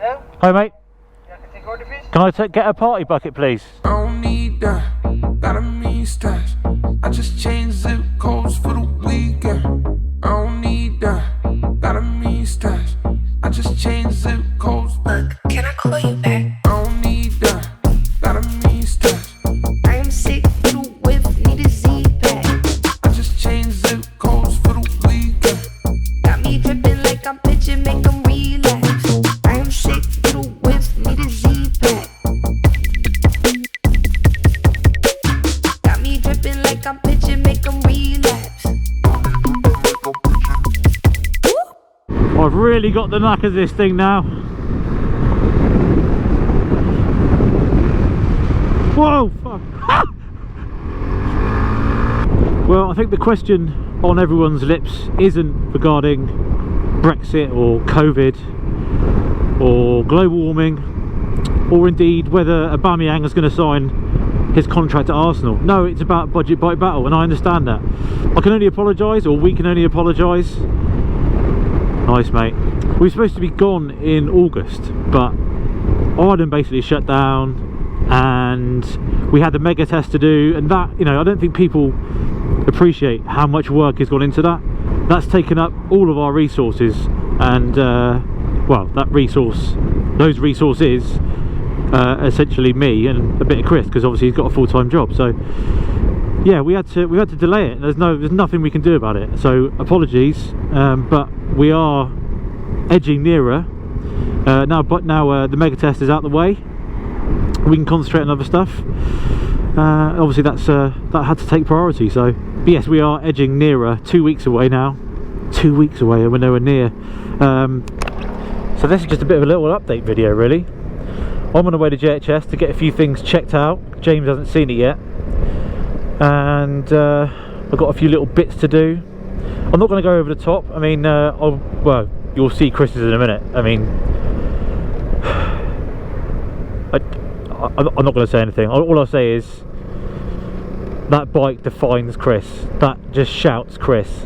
Hello? Hi mate. Yeah, can I take order, please? Can I get a party bucket, please? I don't need that, got a mean stash. I just changed zip codes for the weekend. I don't need that, got a mean stash. I just changed zip codes. Look, can I call you back? I don't need that, got a mean stash. I am sick, you with need a Z-pack. I just changed zip codes for the weekend. Got me dripping like I'm pitching, make them relapse. I am sick, you with need a Z-pack. Got me dripping like I'm pitching, make them relapse. I've really got the knack of this thing now. Whoa, fuck. Well, I think the question on everyone's lips isn't regarding Brexit or COVID or global warming, or indeed whether Aubameyang is going to sign his contract at Arsenal. No, it's about budget bite battle, and I understand that. I can only apologise, or we can only apologise. Nice, mate. We were supposed to be gone in August, but Ireland basically shut down, and we had the mega test to do, and that, you know, I don't think people appreciate how much work has gone into that. That's taken up all of our resources, and well, those resources, essentially me and a bit of Chris, because obviously he's got a full-time job. So yeah, we had to delay it. There's nothing we can do about it. So apologies, but we are edging nearer now. But now the mega test is out of the way, we can concentrate on other stuff. Obviously that had to take priority. So but yes, we are edging nearer. 2 weeks away now. 2 weeks away, and we're nowhere near. So this is just a bit of a little update video, really. I'm on the way to JHS to get a few things checked out. James hasn't seen it yet, and I've got a few little bits to do. I'm not going to go over the top. I mean, well, you'll see Chris's in a minute. I mean, I'm not going to say anything. All I'll say is that bike defines Chris. That just shouts Chris.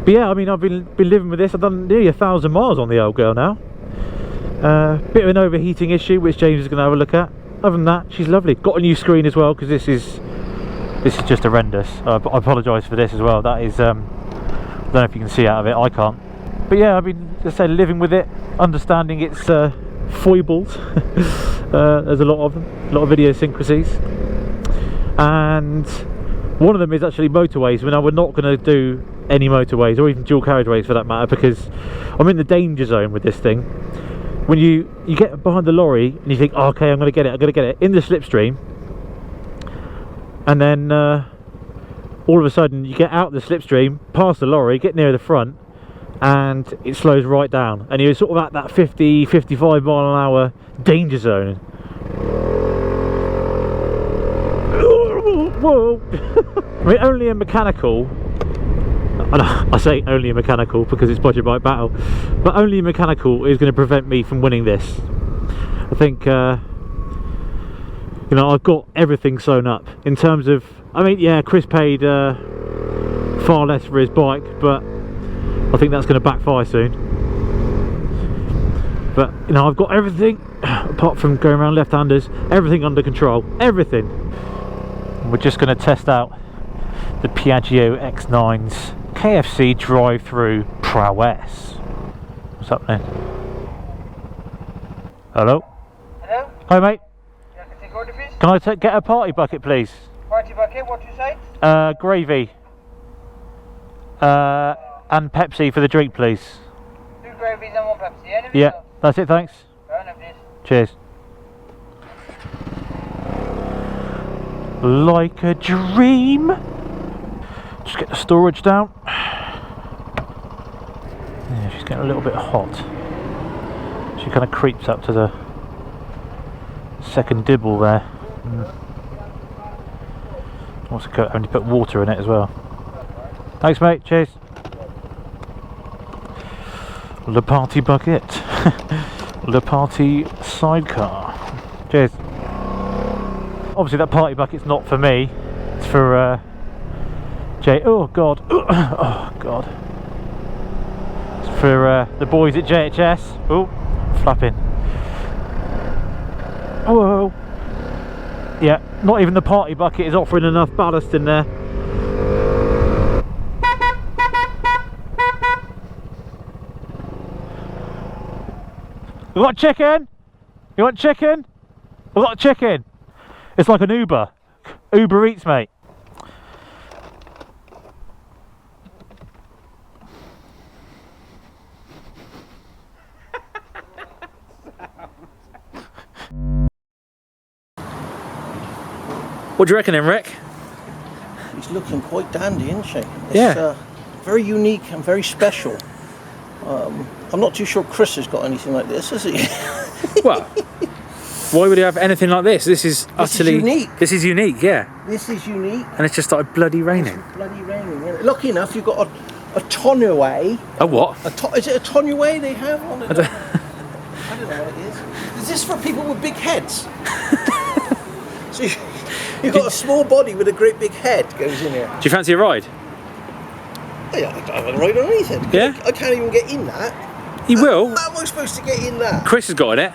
But yeah, I mean, I've been living with this. I've done nearly 1,000 miles on the old girl now. Bit of an overheating issue, which James is going to have a look at. Other than that, she's lovely. Got a new screen as well, because this is just horrendous. I apologise for this as well. That is, I don't know if you can see out of it. I can't. But yeah, I've been, as I said, living with it, understanding its foibles. There's a lot of them, a lot of idiosyncrasies, and one of them is actually motorways. I mean, we're not going to do any motorways, or even dual carriageways for that matter, because I'm in the danger zone with this thing. When you get behind the lorry and you think, oh, okay, I'm going to get it in the slipstream, and then all of a sudden you get out the slipstream, past the lorry, get near the front, and it slows right down, and you're sort of at that 50-55 mile an hour danger zone. Whoa. I mean, only a mechanical, I say only a mechanical because it's budget bike battle, but only a mechanical is going to prevent me from winning this. I think you know, I've got everything sewn up in terms of, I mean, yeah, Chris paid far less for his bike, but I think that's going to backfire soon. But you know, I've got everything apart from going around left-handers, everything under control, everything. We're just going to test out the Piaggio X9's KFC drive-through prowess. What's happening? Hello? Hello? Hi mate. Yeah, can I take order, please? Can I get a party bucket, please? Party bucket, what you say? Gravy. And Pepsi for the drink, please. 2 gravies and 1 Pepsi. Anything Yeah, else? that's it, thanks. Fair enough, please. Cheers. Like a dream. Just get the storage down. Yeah, she's getting a little bit hot. She kind of creeps up to the second dibble there. Also having to put water in it as well. Thanks mate, cheers. The party bucket. The party sidecar. Cheers. Obviously that party bucket's not for me, it's for Jay. Oh god. Oh god. It's for the boys at JHS. Oh, flapping. Oh, yeah, not even the party bucket is offering enough ballast in there. You want chicken? You want chicken? I've got chicken. It's like an Uber. Uber Eats, mate. What do you reckon then, Rick? She's looking quite dandy, isn't she? It's, Yeah. very unique and very special. I'm not too sure Chris has got anything like this, has he? Well, why would he have anything like this? This is utterly unique. This is unique, yeah. This is unique. And it's just started bloody raining. It's bloody raining. Yeah. Lucky enough, you've got a tonneau. A what? Is it a tonneau they have on it? I don't know what it is. Is this for people with big heads? So you've got a small body with a great big head goes in here. Do you fancy a ride? Yeah, I don't want to ride on anything. Yeah? I can't even get in that. He will. How am I supposed to get in that? Chris has got it.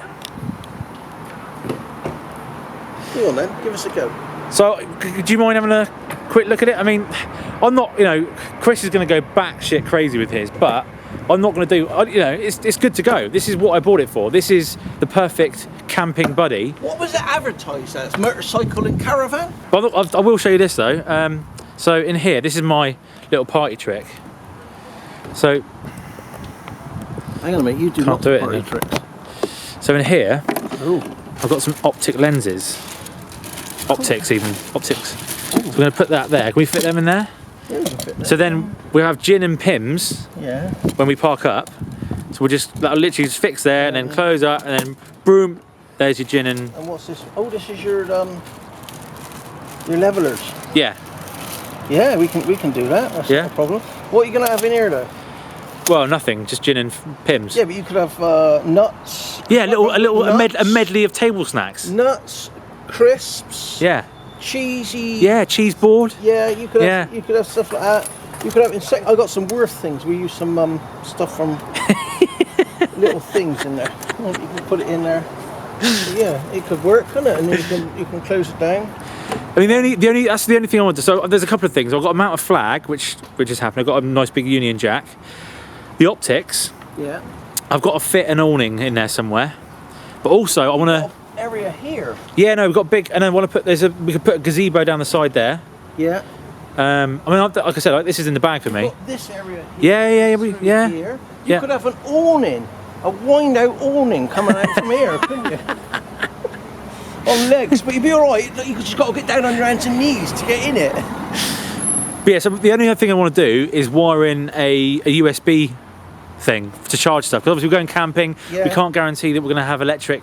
Go on then, give us a go. So, do you mind having a quick look at it? I mean, I'm not, you know, Chris is going to go batshit crazy with his, but I'm not going to do, you know, it's good to go. This is what I bought it for. This is the perfect camping buddy. What was it advertised as? Motorcycle and caravan? But I will show you this though. So in here, this is my little party trick. So, hang on a minute, you do Can't not do it, party no. tricks. so in here, Ooh. I've got some optic lenses. Optics even, optics. So we're going to put that there. Can we fit them in there? Yeah, we can fit that. So then we'll have gin and Pims Yeah. when we park up. So we'll just, that'll literally just fix there and then close up and then boom, there's your gin and, And what's this? Oh, this is your levelers. yeah. Yeah, we can do that. That's Yeah. not a problem. What are you gonna have in here though? Well, nothing, just gin and Pims. Yeah, but you could have nuts. Yeah, a Nuts. medley of table snacks. Nuts, crisps. Yeah. Cheesy. Yeah, cheese board. Yeah, you could have, Yeah. you could have stuff like that. You could have insect. I got some worth things. We use some stuff from little things in there. You can put it in there. Yeah, it could work, couldn't it? And then you can close it down. I mean, that's the only thing I want to. So there's a couple of things. I've got a mount of flag, which is happening. I've got a nice big Union Jack. The optics. Yeah. I've got to fit an awning in there somewhere. But also, I want to. Area here. Yeah, no, we've got big, and I want to put. We could put a gazebo down the side there. Yeah. I mean, like I said, like, this is in the bag for me. Got this area here. Yeah. Here. You Yeah. could have an awning, a wind out awning coming out from here, couldn't you? On legs, but you'd be all right. You just got to get down on your hands and knees to get in it. But yeah, so the only other thing I want to do is wire in a USB thing to charge stuff. Because obviously we're going camping, Yeah. we can't guarantee that we're going to have electric.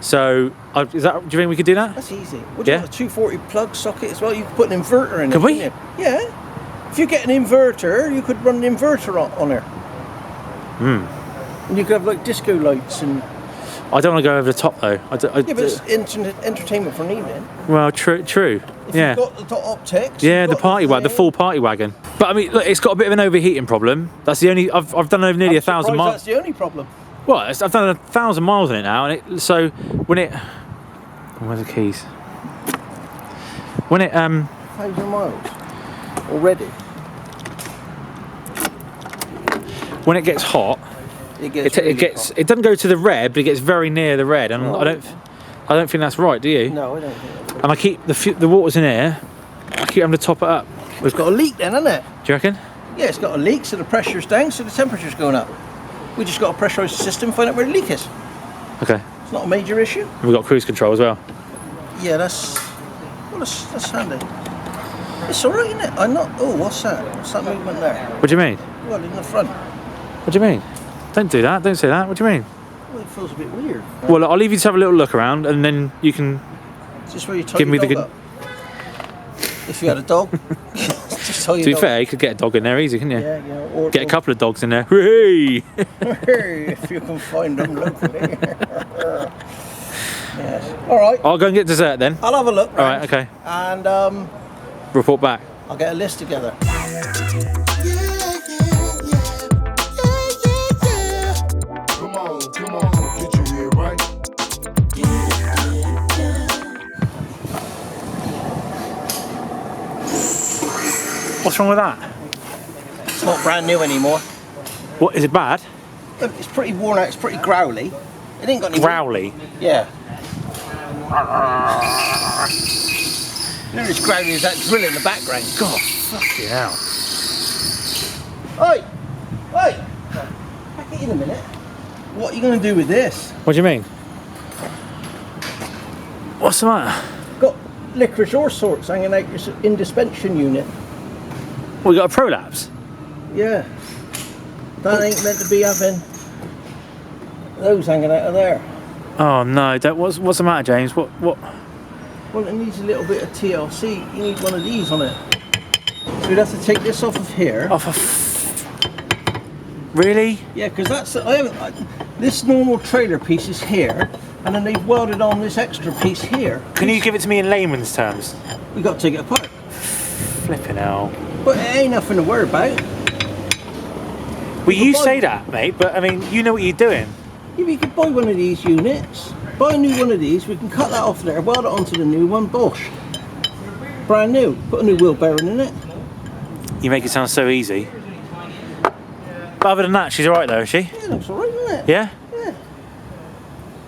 So, do you think we could do that? That's easy. Would you Yeah. want a 240 plug socket as well? You could put an inverter in it. Could we? couldn't you? Yeah. If you get an inverter, you could run an inverter on there. And you could have like disco lights and. I don't want to go over the top though. Yeah, but it's entertainment for an evening. Well, true. If Yeah. you've got the optics. Yeah, you've the got party wagon, the thing. full party wagon. But I mean, look, it's got a bit of an overheating problem. That's the only. I've done over nearly I'm 1,000 surprised miles. That's the only problem. Well, I've done 1,000 miles on it now, and so when it. Where's the keys? When it 1,000 miles already. when it gets hot, It gets. really hot. it doesn't go to the red, but it gets very near the red, and No. I don't think that's right, do you? No, I don't think that's. And I keep the water's in here. I keep having to top it up. It's got a leak then, hasn't it? Do you reckon? Yeah, it's got a leak, so the pressure's down, so the temperature's going up. We just got to pressurise the system, find out where the leak is. Okay. It's not a major issue. We've got cruise control as well. Yeah, that's handy. It's all right, isn't it? I'm not. Oh, what's that? What's that movement there? What do you mean? Well, in the front. What do you mean? Don't do that. Don't say that. What do you mean? Well, it feels a bit weird. Well, I'll leave you to have a little look around, and then you can. Is this where you tie Give your me the dog good- up? If you had a dog, just tie your To be dog fair, you could get a dog in there easy, couldn't you? Yeah, yeah. Or Get a couple of dogs in there. Hooray! if you can find them locally. Yes. All right. I'll go and get dessert then. I'll have a look. All right. Okay. And Report back. I'll get a list together. Come on, get your head right. What's wrong with that? It's not brand new anymore. What, is it bad? It's pretty worn out, it's pretty growly. It ain't got any... Growly? Yeah. Near as growly as that drill in the background. God, Fucking hell. Oi! Oi! Back it in a minute. What are you going to do with this? What do you mean? What's the matter? Got licorice all sorts hanging out in dispensation unit. We got a prolapse? Yeah. That ain't meant to be having those hanging out of there. Oh no, what's the matter, James? What? Well, it needs a little bit of TLC. You need one of these on it. So we'd have to take this off of here. Off of... Really? Yeah, because that's... this normal trailer piece is here, and then they've welded on this extra piece here. Can you give it to me in layman's terms? We got to take it apart. Flipping hell. But it ain't nothing to worry about. Well, you say that, mate, but I mean, you know what you're doing. Yeah, we could buy one of these units, buy a new one of these, we can cut that off there, weld it onto the new one, bosh. Brand new, put a new wheel bearing in it. You make it sound so easy. But other than that, she's alright though, is she? Yeah, looks alright, doesn't it? Yeah? Yeah.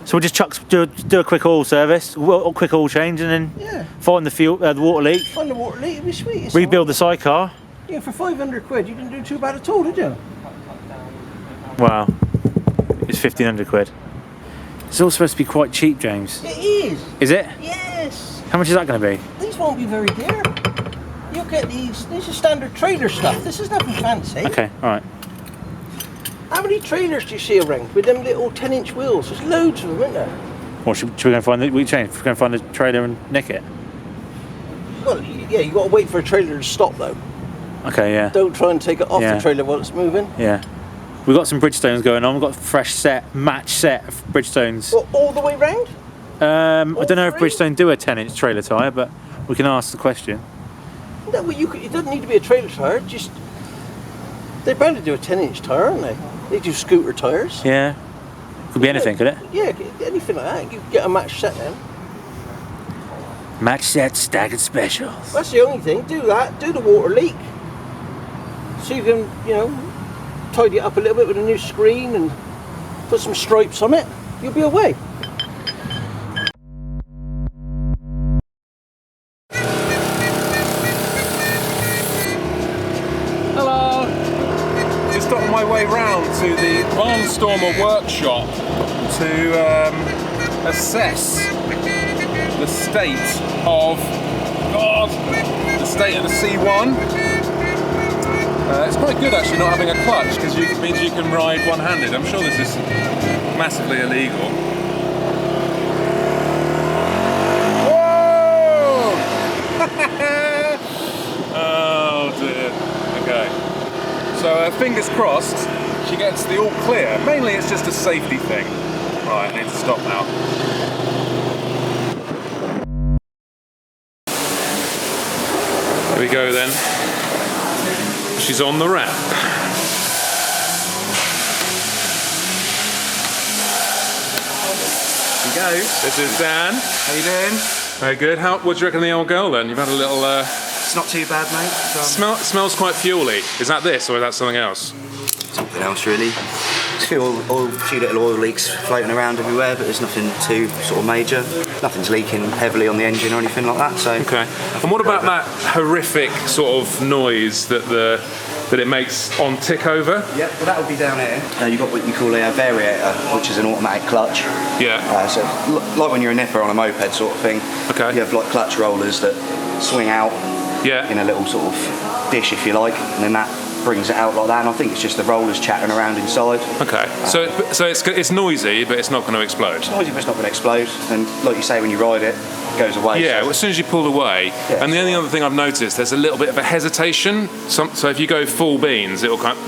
So we'll just do a quick oil service, a quick oil change, and then Yeah. find the fuel, the water leak, Find the water leak, it'd be sweet. It's rebuild the sidecar. Yeah, for 500 quid, you didn't do too bad at all, did you? Wow. It's 1,500 quid. It's all supposed to be quite cheap, James. It is. Is it? Yes. How much is that going to be? These won't be very dear. You'll get these. This is standard trailer stuff. This is nothing fancy. Okay, alright. How many trailers do you see around with them little 10-inch wheels? There's loads of them, isn't there? Well, should we go and find the we change? We're going to find the trailer and nick it. Well, yeah, you got to wait for a trailer to stop though. Okay, yeah. Don't try and take it off Yeah. the trailer while it's moving. Yeah. We've got some Bridgestones going on. We've got a fresh match set of Bridgestones. Well, all the way round? I don't know if three? Bridgestone do a 10-inch trailer tyre, but we can ask the question. No, well, it doesn't need to be a trailer tyre. Just they're bound to do a 10-inch tyre, aren't they? They do scooter tyres. Yeah. Could be anything, could it? Yeah, anything like that. You can get a match set then. Match set, staggered specials. That's the only thing. Do that. Do the water leak. So you can, tidy it up a little bit with a new screen and put some stripes on it. You'll be away. Hello! Just on my way round to the Barnstormer workshop to assess the state of the C1. It's quite good actually not having a clutch because it means you can ride one-handed. I'm sure this is massively illegal. Whoa! Oh dear. Okay. So fingers crossed she gets the all clear. Mainly it's just a safety thing. Right, I need to stop now. Here we go then. She's on the ramp. Here we go. This is Dan. How you doing? Very good. What do you reckon of the old girl then? You've had a little... It's not too bad, mate. Smells quite fuely. Is that this or is that something else? Something else, really. Just a few little oil leaks floating around everywhere, but there's nothing too sort of major. Nothing's leaking heavily on the engine or anything like that. So. Okay. And what about that horrific sort of noise that it makes on tick over? Yeah, well that'll be down here. You've got what you call a variator, which is an automatic clutch. Yeah. So like when you're a nipper on a moped sort of thing. Okay. You have like clutch rollers that swing out Yeah. in a little sort of dish, if you like, and then that brings it out like that. And I think it's just the rollers chattering around inside. Okay. So it's noisy, but it's not going to explode. It's noisy, but it's not going to explode. And like you say, when you ride it, it goes away. Yeah, well, as soon as you pull away, Yeah. and the only other thing I've noticed, there's a little bit of a hesitation. So if you go full beans, it'll kind of...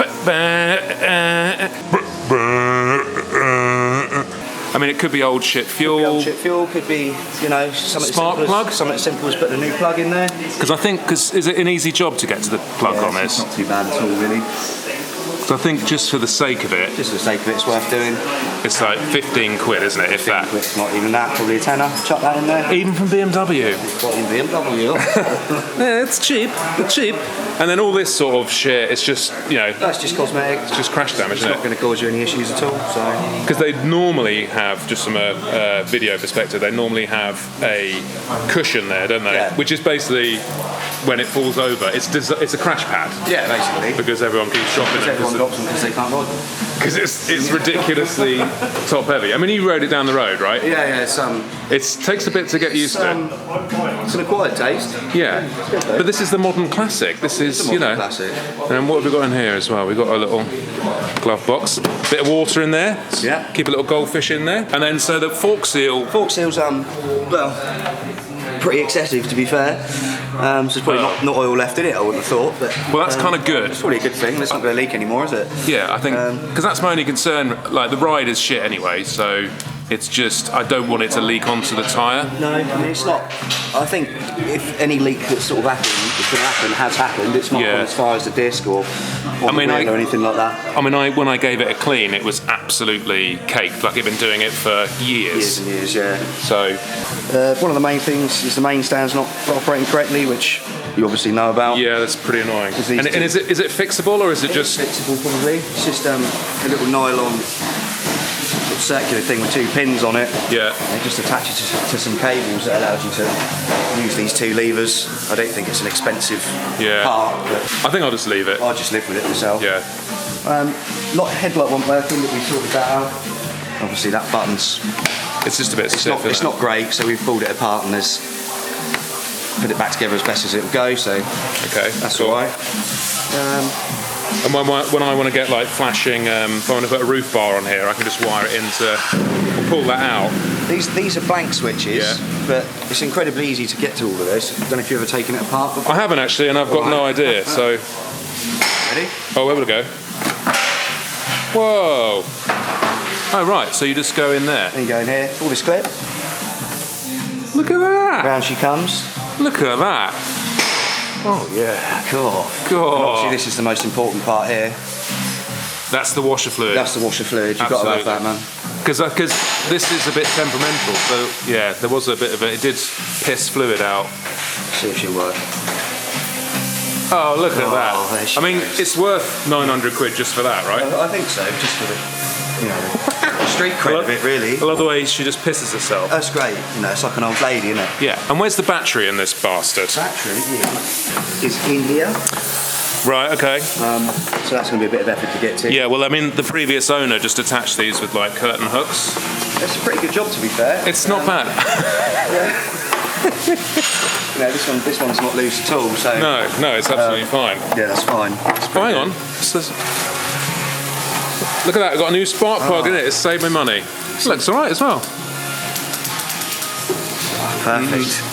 I mean, it could be old shit fuel. Old shit fuel could be, something Spark plug? Something as simple as putting a new plug in there. Because is it an easy job to get to the plug on It's this? not too bad at all, really. So I think just for the sake of it, Just for the sake of it, it's worth doing. it's like 15 quid, isn't it? If that. It's not even that, probably a tenner. Chuck that in there. Even from BMW. Got in BMW. Yeah, it's cheap. It's cheap. And then all this sort of shit, it's just, you know, That's just cosmetic. it's just crash damage, It's isn't not it? going to cause you any issues at all. So Because they normally have, just from a video perspective, they normally have a cushion there, don't they? Yeah. Which is basically, when it falls over, it's a crash pad. yeah, basically. Because everyone keeps shopping it. Everyone drops them because they can't ride them. Because it's ridiculously top heavy. I mean, you rode it down the road, right? Yeah, it's It takes a bit to get used to it. it's an acquired taste. Yeah. But this is the modern classic. This is, you know. Classic. And what have we got in here as well? We've got a little glove box. Bit of water in there. Yeah. Keep a little goldfish in there. And then, so the fork seal. Fork seals, well, pretty excessive to be fair. So there's probably not oil left in it, I wouldn't have thought. But Well, that's kind of good. it's probably a good thing. It's not going to leak anymore, is it? Yeah, I think, because that's my only concern. Like, the ride is shit anyway, so it's just, I don't want it to leak onto the tyre. No, I mean it's not. I think if any leak that's sort of happened, it's going to happen, has happened. It's not Yeah. gone as far as the disc or I mean, or anything like that. I mean, when I gave it a clean, it was absolutely caked. Like, it'd been doing it for Years and years, yeah. So, One of the main things is the main stand's not operating correctly, which you obviously know about. yeah, that's pretty annoying. Because these And is it fixable, or is it just... It's fixable probably. It's just a little nylon sort of circular thing with two pins on it. Yeah. And it just attaches to some cables that allows you to use these two levers. I don't think it's an expensive Yeah. part, but I think I'll just leave it. I just live with it myself. Yeah. Headlight wasn't working, but we sorted that out. Obviously that button's It's just a bit stiff, it's isn't not great, so we've pulled it apart and there's put it back together as best as it'll go, so it? Okay, that's cool. alright. And when I want to get like flashing, if I want to put a roof bar on here, I can just wire it into, or pull that out. These are blank switches, Yeah. but it's incredibly easy to get to all of this. I don't know if you've ever taken it apart before. I haven't actually, and I've got no idea, so... Ready? Oh, where would it go? Whoa! Oh, right, so you just go in there. Then you go in here, pull this clip, Look at that! round she comes. Look at that! Oh, yeah. Cool. God. Obviously this is the most important part here. That's the washer fluid. That's the washer fluid. You've got to have that, man. Because this is a bit temperamental, so yeah, there was a bit of it. It did piss fluid out. See if she'll work. Oh, look at there that. she I mean, goes. it's worth 900 quid just for that, right? I think so, just for the street cred of it, really. I love the way she just pisses herself. That's great. It's like an old lady, isn't it? Yeah, and where's the battery in this bastard? Battery is in here. Right, okay. So that's going to be a bit of effort to get to. Yeah, well, I mean, the previous owner just attached these with like curtain hooks. It's a pretty good job, to be fair. It's not bad. This one's not loose at all. So No, it's absolutely fine. yeah, that's fine. Oh, hang on. Look at that, I've got a new spark plug in it. It's saved me money. It looks alright as well. Perfect.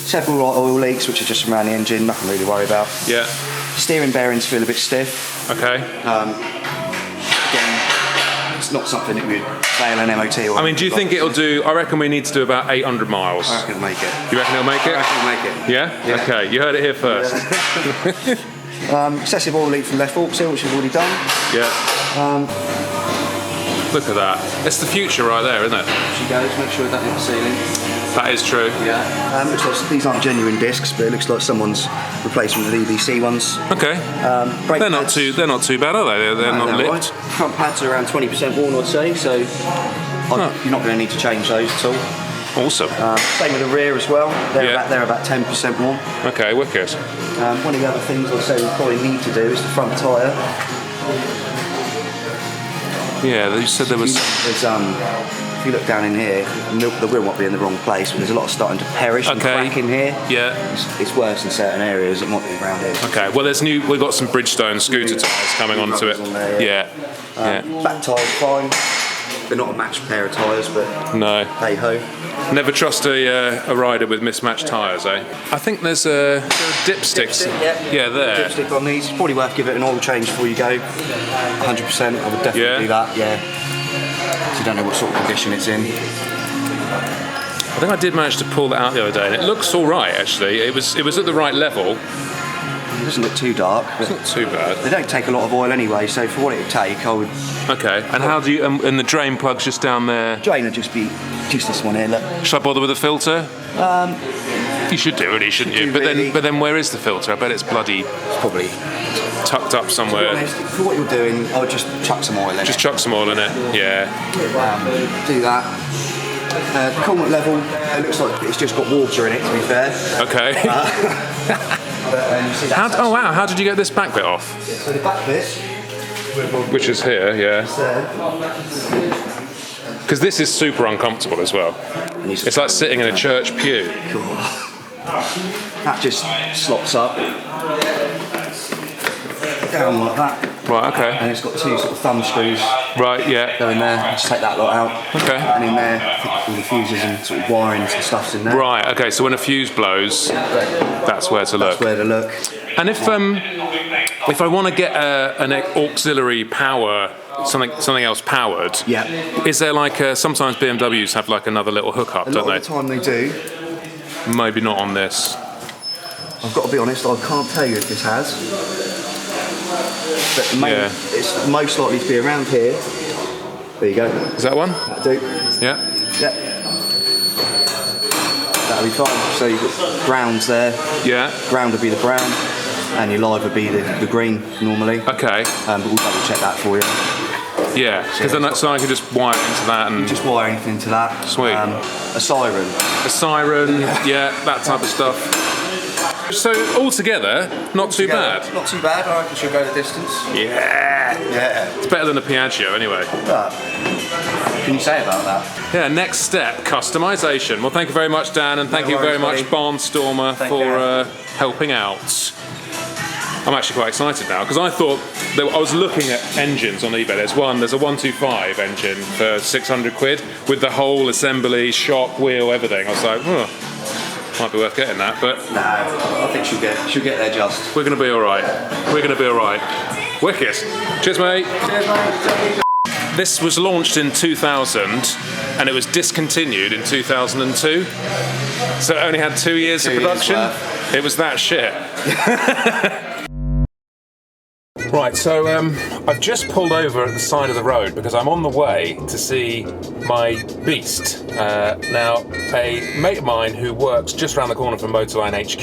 Several oil leaks, which are just around the engine. Nothing really to worry about. Yeah. Steering bearings feel a bit stiff. Okay. Again, it's not something that we'd fail an MOT or. I mean, do you think it'll do? I reckon we need to do about 800 miles. I reckon it'll make it. You reckon it'll make it? I reckon it'll make it. Yeah? Yeah. Okay, you heard it here first. Excessive oil leak from left fork seal, which we've already done. Yeah. Look at that. It's the future right there, isn't it? She goes, make sure that hit the ceiling. That is true. Yeah. Looks like these aren't genuine discs, but it looks like someone's replacement of the EBC ones. Okay. Brake They're not pads. too bad, are they? They're not They're lipped. right. Front pads are around 20% worn, I'd say, so you're not going to need to change those at all. Awesome. Same with the rear as well. Yeah. They're about 10% worn. Okay, wicked. One of the other things I'd say we probably need to do is the front tyre. Yeah, you said there was. If you look down in here, the wheel might be in the wrong place, but there's a lot starting to perish and Okay. crack in here. Yeah. It's worse in certain areas. It might be around here. Okay. Well, we've got some Bridgestone scooter tyres coming onto it. On there, Yeah. Back tyres fine. They're not a matched pair of tyres, but No. hey ho. Never trust a rider with mismatched tyres, eh? I think there's a dipsticks. Yeah, there. Dipstick on these. It's probably worth giving it an oil change before you go. 100%. I would definitely Yeah. do that. Yeah. So you don't know what sort of condition it's in. I think I did manage to pull that out the other day, and it looks all right actually. It was at the right level. It doesn't look too dark. It's not too bad. They don't take a lot of oil anyway, so for what it would take, I would... Okay, and how do you... and the drain plug's just down there? Drain would just be just this one here, look. Should I bother with a filter? You should do it, shouldn't you? But then where is the filter? I bet it's bloody... It's probably... tucked up somewhere. For what you're doing, I would just chuck some oil in it. Just chuck some oil in it, yeah. Do that. The coolant level, it looks like it's just got water in it, to be fair. Okay. Oh wow, how did you get this back bit off? So the back bit... Which is here, yeah. Because this is super uncomfortable as well. It's like sitting in a church pew. That just slops up. Down like that. Right, okay. And it's got two sort of thumb screws. Right, yeah. Go in there, just take that lot out. Okay. And in there, all the fuses and sort of wirings and stuff's in there. Right, okay, so when a fuse blows, that's where to look. That's where to look. And if I want to get an auxiliary power, something else powered, yeah. Is there like sometimes BMWs have like another little hookup, don't they? A lot of the time they do. Maybe not on this. I've got to be honest, I can't tell you if this has. But it's most likely to be around here. There you go. Is that one? That'll do. Yeah. Yeah. That'll be fine. So you've got grounds there. Yeah. Ground would be the brown, and your live would be the green normally. Okay. But we'll double check that for you. Yeah, because then so I can just wire into that and... Just wire anything to that. Sweet. A siren. A siren, yeah, that type of stuff. So altogether, not too bad. Not too bad. I reckon she'll go the distance. Yeah. Yeah. It's better than a Piaggio anyway. But what can you say about that? Yeah, next step, customisation. Well, thank you very much, Dan, and thank you very much, Barnstormer, for helping out. I'm actually quite excited now, because I thought, I was looking at engines on eBay. There's a 125 engine for 600 quid, with the whole assembly, shock, wheel, everything. I was like, might be worth getting that, but... No, I think she'll get there just. We're going to be alright. We're going to be alright. Wicked. Cheers, mate. Cheers, mate. This was launched in 2000, and it was discontinued in 2002. So it only had 2 years of production. It was that shit. Right, so I've just pulled over at the side of the road because I'm on the way to see my beast. Now, a mate of mine who works just around the corner from Motorline HQ,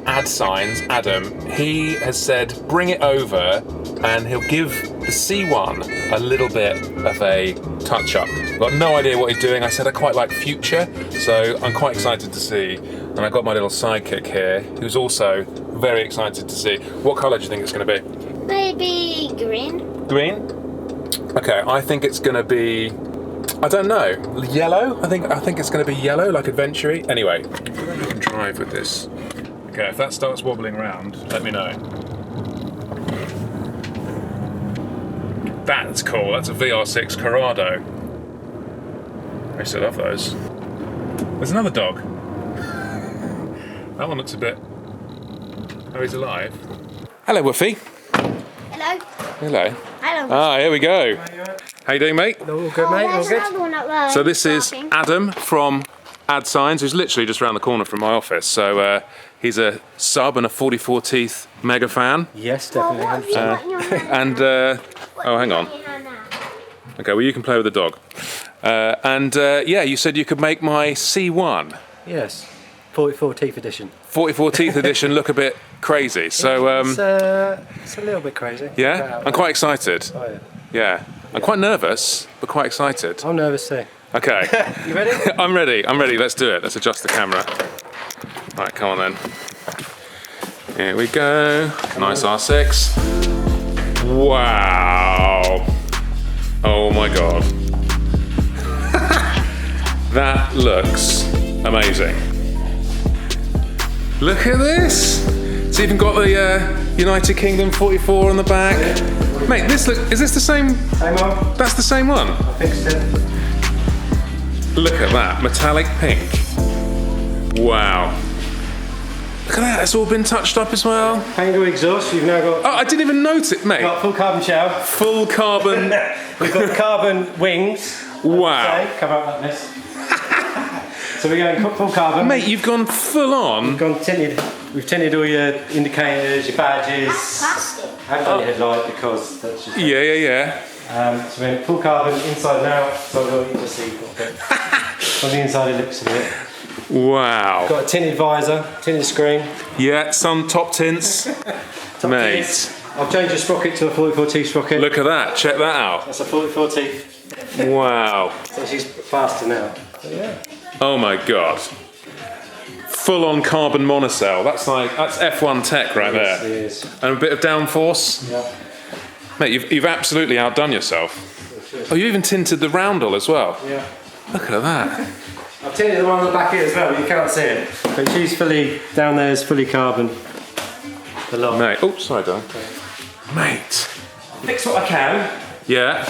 Addsigns, Adam, he has said bring it over and he'll give the C1 a little bit of a touch-up. I've got no idea what he's doing. I said I quite like Future, so I'm quite excited to see. And I've got my little sidekick here, who's also very excited to see. What colour do you think it's going to be? Maybe green. Green? Okay, I think it's going to be, I don't know, yellow? I think it's going to be yellow, like adventure-y. Anyway, you can drive with this. Okay, if that starts wobbling around, let me know. That's cool, that's a VR6 Corrado. I used to love those. There's another dog. That one looks a bit... Oh, he's alive. Hello, Woofy. Hello. Hello. Hello. Ah, here we go. How you doing, mate? All good, mate. All good. So this is Adam from Addsigns, who's literally just around the corner from my office. So he's a sub and a 44 Teeth mega fan. Yes, definitely. Oh, hang on. Okay, well you can play with the dog. Yeah, you said you could make my C1. Yes. 44 Teeth edition. 44 Teeth edition look a bit crazy. So it's a little bit crazy. Yeah, I'm quite excited. Oh yeah. Yeah, I'm quite nervous, but quite excited. I'm nervous too. Okay. You ready? I'm ready. Let's do it. Let's adjust the camera. Right, come on then. Here we go. Nice R6. Wow. Oh my god. That looks amazing. Look at this. It's even got the United Kingdom 44 on the back. Mate, is this the same? Same one. That's the same one. I fixed it. Look at that, metallic pink. Wow. Look at that, it's all been touched up as well. Kangaroo exhaust, you've now got... Oh, I didn't even notice it, mate. Got full carbon shell. Full carbon. We've got carbon wings. Wow. Come out like this. So we're going full carbon. Mate, you've gone full on. We've gone tinted We've tinted all your indicators, your badges. Plastic. I haven't done your headlight because that's just... Yeah. So we went full carbon inside and out, so you can just see a bit. On the inside it looks a bit. Wow. Got a tinted visor, tinted screen. Yeah, some top tints. Mate. Tints. I've changed the sprocket to a 44T sprocket. Look at that, check that out. That's a 44T. Wow. So she's faster now. So yeah. Oh my god. Full on carbon monocell. That's F1 tech right there. It is. And a bit of downforce. Yeah. Mate, you've absolutely outdone yourself. Oh, you even tinted the roundel as well. Yeah. Look at that. I've tinted the one on the back here as well, you can't see it. But she's fully, down there is fully carbon. The lot. Mate, oh, sorry, Dan. Mate. Fix what I can. Yeah.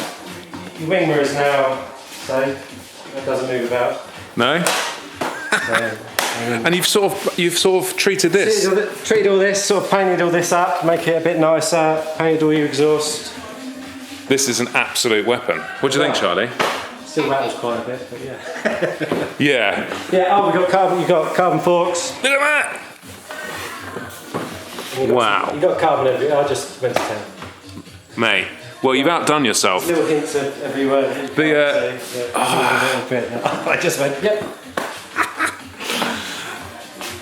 Your wing mirrors now, so that doesn't move about. No? And you've sort of treated this. Treated all this, sort of painted all this up, make it a bit nicer, painted all your exhaust. This is an absolute weapon. What do you think, Charlie? Still rattles quite a bit, but yeah. Yeah. Yeah, oh, you've got carbon forks. Look at that! Wow. You've got carbon everywhere, I just went to town. Mate, well, you've outdone yourself. Little hints of everywhere. I just went, yep.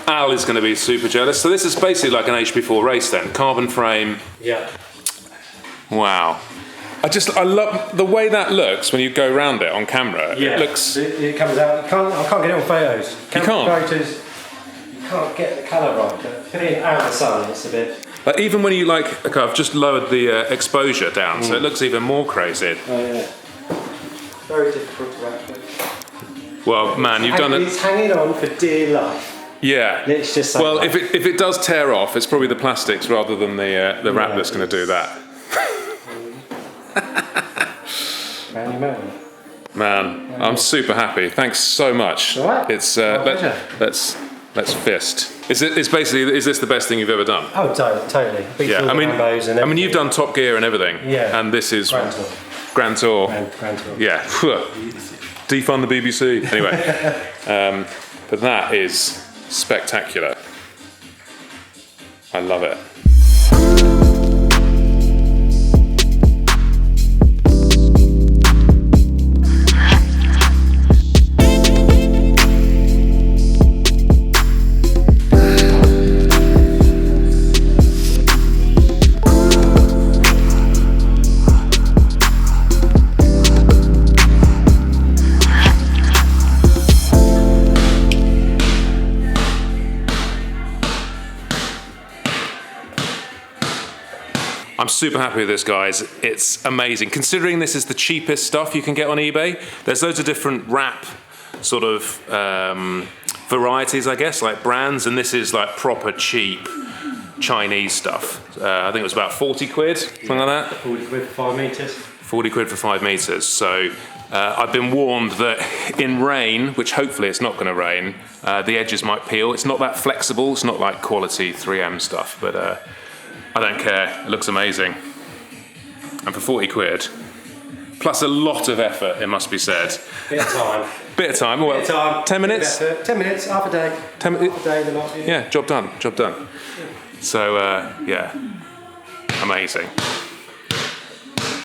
Al is going to be super jealous. So this is basically like an HP4 race then. Carbon frame. Yeah. Wow. I love the way that looks when you go around it on camera. Yeah. It looks... It comes out, I can't get it on photos. You can't? Photos, you can't get the colour right. Put it out of the sun, it's a bit... Like even when you okay, I've just lowered the exposure down, so it looks even more crazy. Oh yeah. Very difficult to actually. Well, man, you've done it. It's hanging on for dear life. Yeah. It's just like well, if it does tear off, it's probably the plastics rather than the wrap that's going to do that. Man, I'm super happy. Thanks so much. All right. It's let's fist. Is this the best thing you've ever done? Oh, totally. Yeah, I mean, you've done Top Gear and everything. Yeah. And this is Grand Tour. Grand Tour. Grand Tour. Yeah. Defund the BBC. Anyway, but that is spectacular. I love it. I'm super happy with this, guys. It's amazing. Considering this is the cheapest stuff you can get on eBay, there's loads of different wrap sort of varieties, I guess, like brands, and this is like proper cheap Chinese stuff. I think it was about 40 quid, something like that. 40 quid for 5 metres. 40 quid for 5 metres. So I've been warned that in rain, which hopefully it's not going to rain, the edges might peel. It's not that flexible. It's not like quality 3M stuff, but I don't care. It looks amazing. And for 40 quid, plus a lot of effort, it must be said. Bit of time. Bit of time. Well, Bit of time. 10 minutes? 10 minutes, half a day. Half a day, the lot. Yeah, job done. So, yeah, amazing.